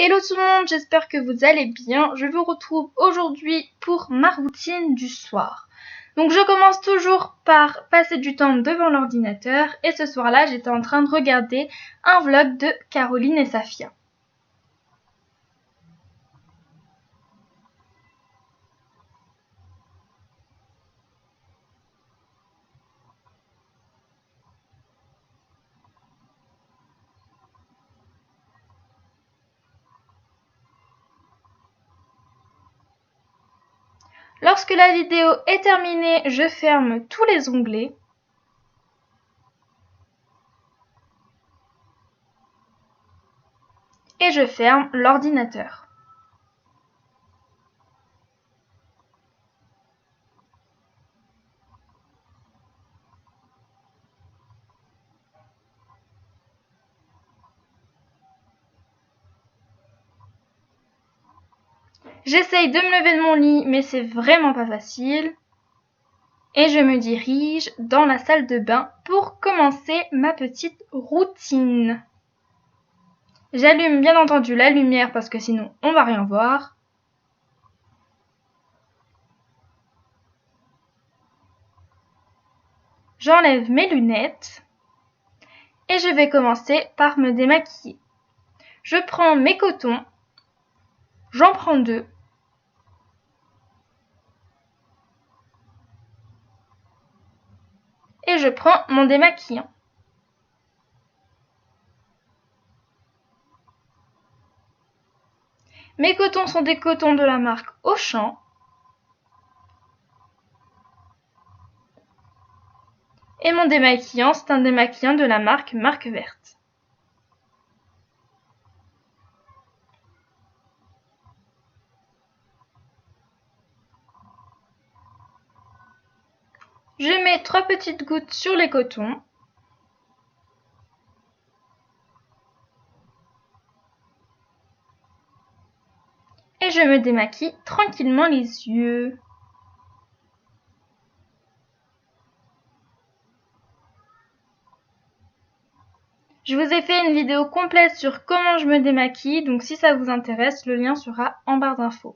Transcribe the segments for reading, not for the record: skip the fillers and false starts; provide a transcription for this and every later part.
Hello tout le monde, j'espère que vous allez bien. Je vous retrouve aujourd'hui pour ma routine du soir. Donc je commence toujours par passer du temps devant l'ordinateur et ce soir-là, j'étais en train de regarder un vlog de Caroline et Safia. Lorsque la vidéo est terminée, je ferme tous les onglets. Et je ferme l'ordinateur. J'essaye de me lever de mon lit, mais c'est vraiment pas facile. Et je me dirige dans la salle de bain pour commencer ma petite routine. J'allume bien entendu la lumière parce que sinon on va rien voir. J'enlève mes lunettes et je vais commencer par me démaquiller. Je prends mes cotons, j'en prends 2. Et je prends mon démaquillant. Mes cotons sont des cotons de la marque Auchan. Et mon démaquillant, c'est un démaquillant de la marque Verte. Je mets 3 petites gouttes sur les cotons. Et je me démaquille tranquillement les yeux. Je vous ai fait une vidéo complète sur comment je me démaquille, donc si ça vous intéresse, le lien sera en barre d'infos.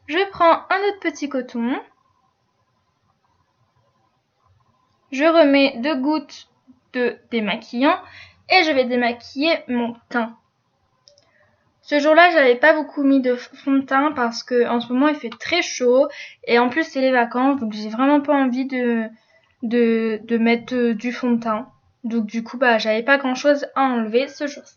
Je prends un autre petit coton. Je remets 2 gouttes de démaquillant et je vais démaquiller mon teint. Ce jour-là, j'avais pas beaucoup mis de fond de teint parce que en ce moment il fait très chaud et en plus c'est les vacances, donc j'ai vraiment pas envie de mettre du fond de teint. Donc du coup, j'avais pas grand-chose à enlever ce jour-ci.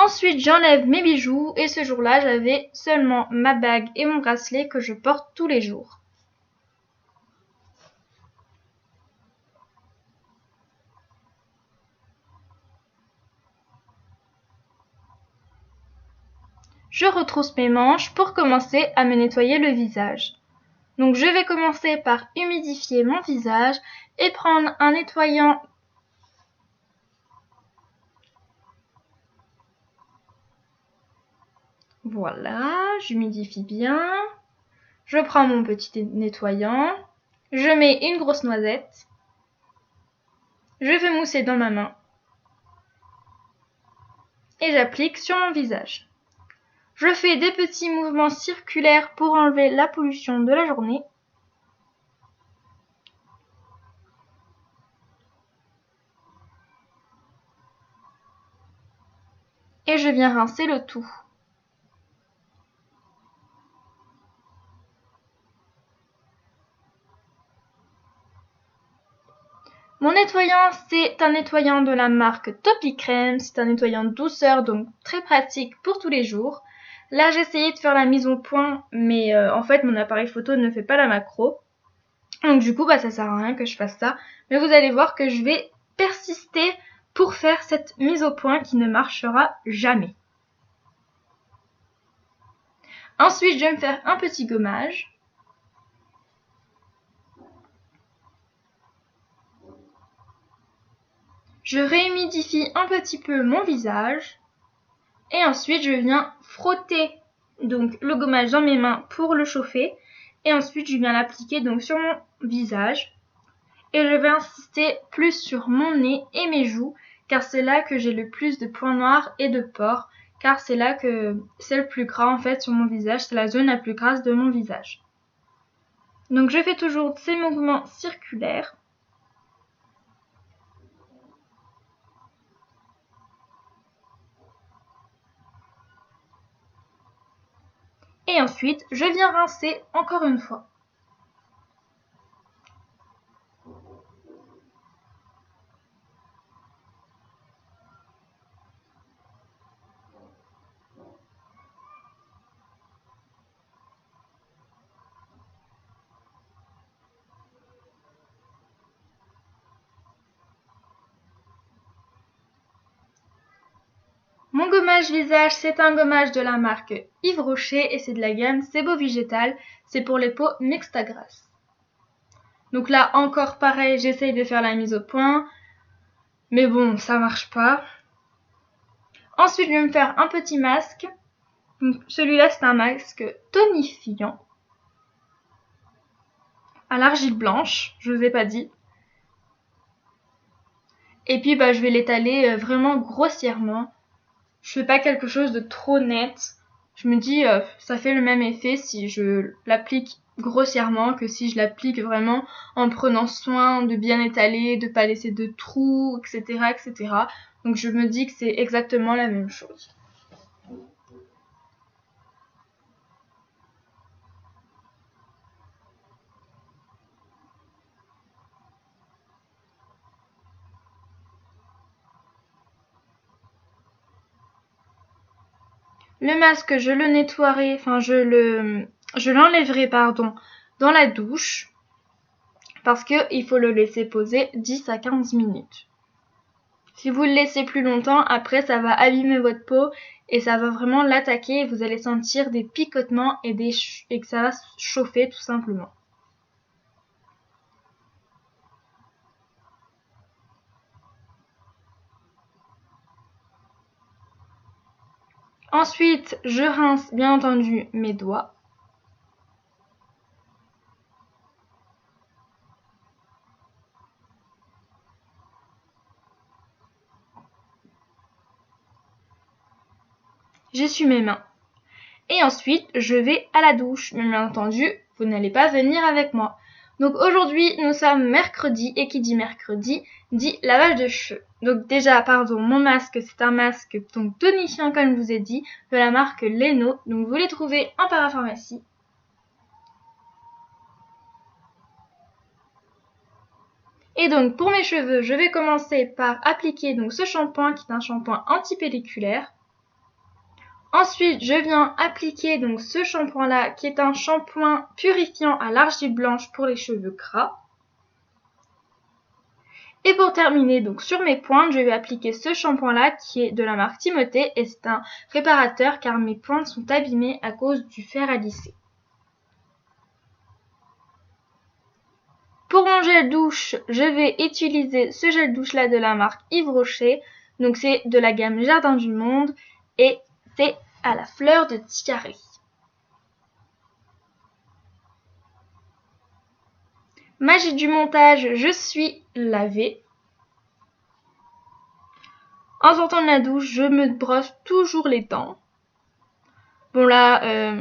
Ensuite, j'enlève mes bijoux et ce jour-là, j'avais seulement ma bague et mon bracelet que je porte tous les jours. Je retrousse mes manches pour commencer à me nettoyer le visage. Donc je vais commencer par humidifier mon visage et prendre un nettoyant. Voilà, j'humidifie bien. Je prends mon petit nettoyant. Je mets une grosse noisette. Je fais mousser dans ma main. Et j'applique sur mon visage. Je fais des petits mouvements circulaires pour enlever la pollution de la journée. Et je viens rincer le tout. Mon nettoyant, c'est un nettoyant de la marque Topicrème. C'est un nettoyant de douceur, donc très pratique pour tous les jours. Là, j'ai essayé de faire la mise au point, mais en fait, mon appareil photo ne fait pas la macro. Donc du coup, ça sert à rien que je fasse ça. Mais vous allez voir que je vais persister pour faire cette mise au point qui ne marchera jamais. Ensuite, je vais me faire un petit gommage. Je réhumidifie un petit peu mon visage. Et ensuite, je viens frotter donc le gommage dans mes mains pour le chauffer. Et ensuite, je viens l'appliquer donc sur mon visage. Et je vais insister plus sur mon nez et mes joues, car c'est là que j'ai le plus de points noirs et de pores, car c'est là que c'est le plus gras en fait sur mon visage, c'est la zone la plus grasse de mon visage. Donc je fais toujours ces mouvements circulaires. Et ensuite, je viens rincer encore une fois. Mon gommage visage, c'est un gommage de la marque Yves Rocher et c'est de la gamme C'est Beau Végétal. C'est pour les peaux mixtes à grasse. Donc là, encore pareil, j'essaye de faire la mise au point. Mais bon, ça marche pas. Ensuite, je vais me faire un petit masque. Donc, celui-là, c'est un masque tonifiant à l'argile blanche, je vous ai pas dit. Et puis, je vais l'étaler vraiment grossièrement. Je fais pas quelque chose de trop net. Je me dis, ça fait le même effet si je l'applique grossièrement que si je l'applique vraiment en prenant soin de bien étaler, de pas laisser de trous, etc., etc. Donc, je me dis que c'est exactement la même chose. Le masque, je le nettoierai, je l'enlèverai, dans la douche, parce qu'il faut le laisser poser 10 à 15 minutes. Si vous le laissez plus longtemps, après ça va abîmer votre peau et ça va vraiment l'attaquer et vous allez sentir des picotements et que ça va chauffer tout simplement. Ensuite, je rince bien entendu mes doigts. J'essuie mes mains. Et ensuite, je vais à la douche. Mais bien entendu, vous n'allez pas venir avec moi. Donc aujourd'hui, nous sommes mercredi, et qui dit mercredi, dit lavage de cheveux. Donc déjà, mon masque, c'est un masque donc tonifiant comme je vous ai dit, de la marque Leno. Donc vous les trouvez en parapharmacie. Et donc pour mes cheveux, je vais commencer par appliquer donc ce shampoing qui est un shampoing anti-pelliculaire. Ensuite, je viens appliquer donc ce shampoing-là qui est un shampoing purifiant à l'argile blanche pour les cheveux gras. Et pour terminer donc sur mes pointes, je vais appliquer ce shampoing-là qui est de la marque Timothée et c'est un réparateur car mes pointes sont abîmées à cause du fer à lisser. Pour mon gel douche, je vais utiliser ce gel douche-là de la marque Yves Rocher. Donc c'est de la gamme Jardin du Monde et c'est à la fleur de tiare. Magie du montage, je suis lavée. En sortant de la douche, je me brosse toujours les dents. Bon là,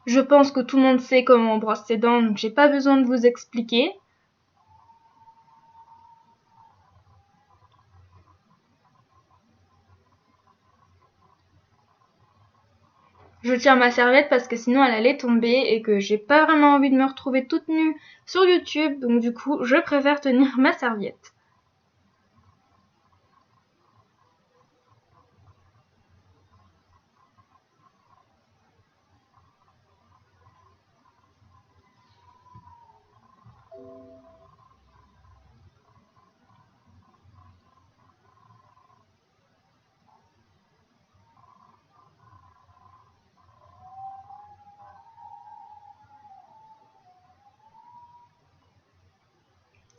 je pense que tout le monde sait comment on brosse ses dents, donc j'ai pas besoin de vous expliquer. Je tiens ma serviette parce que sinon elle allait tomber et que j'ai pas vraiment envie de me retrouver toute nue sur YouTube, donc du coup je préfère tenir ma serviette.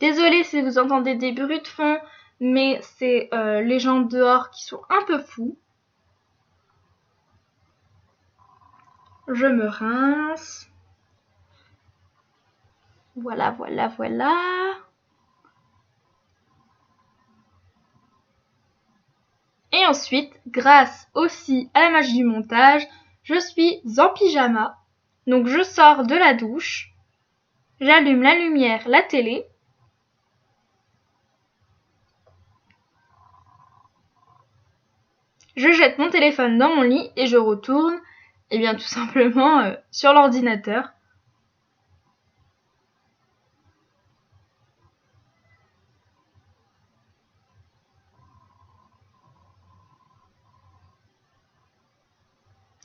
Désolée si vous entendez des bruits de fond, mais c'est les gens dehors qui sont un peu fous. Je me rince. Voilà, voilà, voilà. Et ensuite, grâce aussi à la magie du montage, je suis en pyjama. Donc je sors de la douche, j'allume la lumière, la télé. Je jette mon téléphone dans mon lit et je retourne, eh bien tout simplement sur l'ordinateur.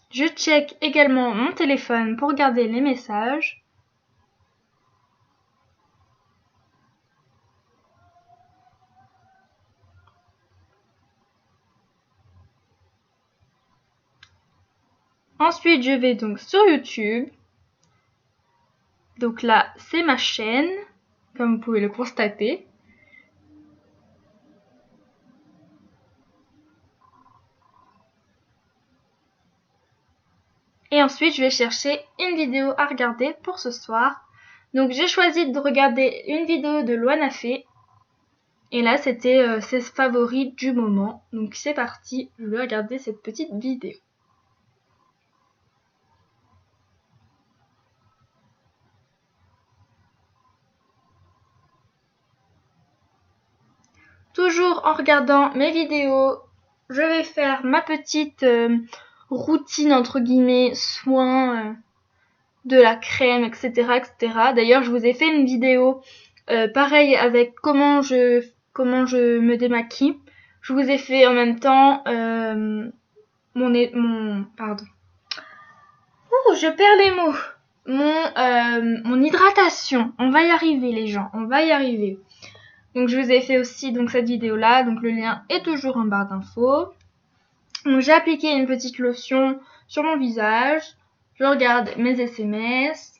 Je check également mon téléphone pour regarder les messages. Ensuite, je vais donc sur YouTube. Donc là, c'est ma chaîne, comme vous pouvez le constater. Et ensuite, je vais chercher une vidéo à regarder pour ce soir. Donc j'ai choisi de regarder une vidéo de Loana Fé. Et là, c'était ses favoris du moment. Donc c'est parti, je vais regarder cette petite vidéo. Toujours en regardant mes vidéos, je vais faire ma petite routine entre guillemets, soin de la crème, etc., etc. D'ailleurs, je vous ai fait une vidéo pareil avec comment je me démaquille. Je vous ai fait en même temps pardon. Ouh, je perds les mots. Mon hydratation. On va y arriver les gens, on va y arriver. Donc je vous ai fait aussi donc cette vidéo là, donc le lien est toujours en barre d'infos. Donc j'ai appliqué une petite lotion sur mon visage. Je regarde mes SMS.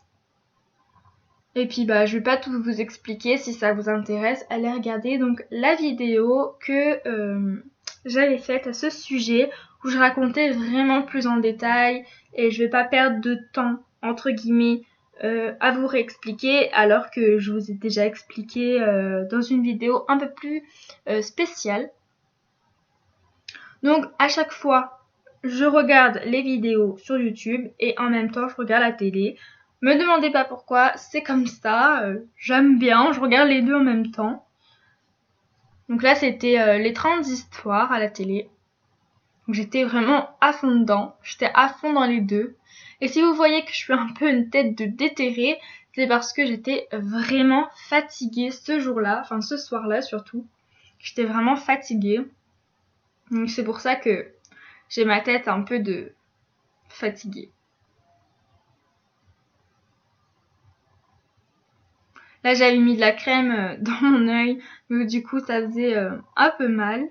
Et puis bah je vais pas tout vous expliquer, si ça vous intéresse, allez regarder donc la vidéo que j'avais faite à ce sujet où je racontais vraiment plus en détail et je vais pas perdre de temps entre guillemets à vous réexpliquer alors que je vous ai déjà expliqué dans une vidéo un peu plus spéciale. Donc à chaque fois je regarde les vidéos sur YouTube et en même temps je regarde la télé. Me demandez pas pourquoi, c'est comme ça, j'aime bien, je regarde les deux en même temps. Donc là c'était les 30 histoires à la télé. Donc j'étais vraiment à fond dedans, j'étais à fond dans les deux. Et si vous voyez que je suis un peu une tête de déterré, c'est parce que j'étais vraiment fatiguée ce jour-là, enfin ce soir-là surtout. J'étais vraiment fatiguée. Donc c'est pour ça que j'ai ma tête un peu de fatiguée. Là, j'avais mis de la crème dans mon œil, donc du coup, ça faisait un peu mal.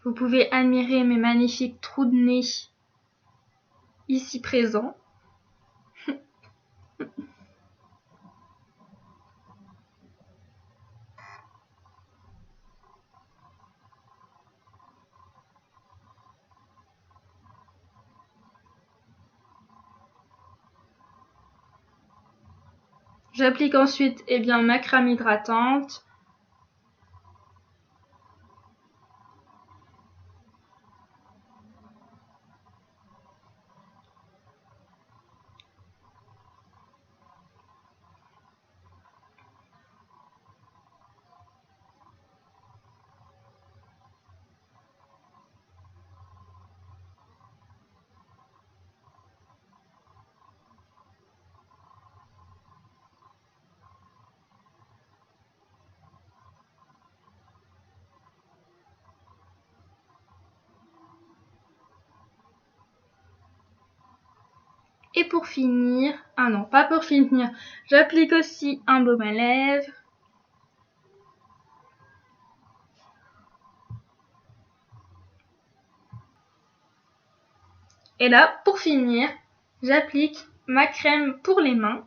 Vous pouvez admirer mes magnifiques trous de nez ici présents. J'applique ensuite ma crème hydratante. Et pour finir, ah non, pas pour finir, j'applique aussi un baume à lèvres. Et là, pour finir, j'applique ma crème pour les mains,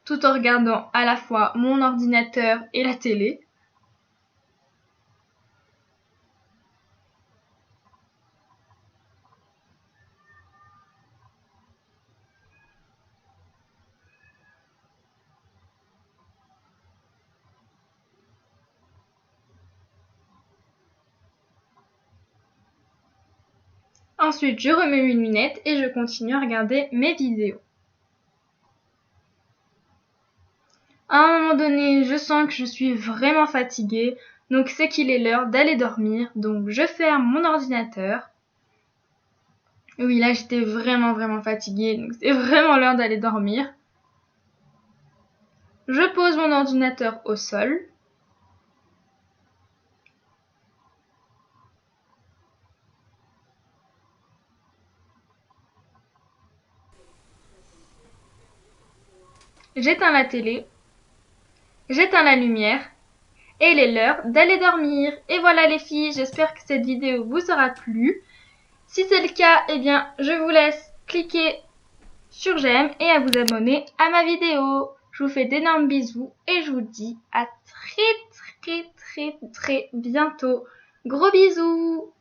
tout en regardant à la fois mon ordinateur et la télé. Ensuite, je remets mes lunettes et je continue à regarder mes vidéos. À un moment donné, je sens que je suis vraiment fatiguée, donc c'est qu'il est l'heure d'aller dormir, donc je ferme mon ordinateur. Oui, là j'étais vraiment fatiguée, donc c'est vraiment l'heure d'aller dormir. Je pose mon ordinateur au sol. J'éteins la télé. J'éteins la lumière. Et il est l'heure d'aller dormir. Et voilà les filles, j'espère que cette vidéo vous aura plu. Si c'est le cas, eh bien, je vous laisse cliquer sur j'aime et à vous abonner à ma vidéo. Je vous fais d'énormes bisous et je vous dis à très bientôt. Gros bisous!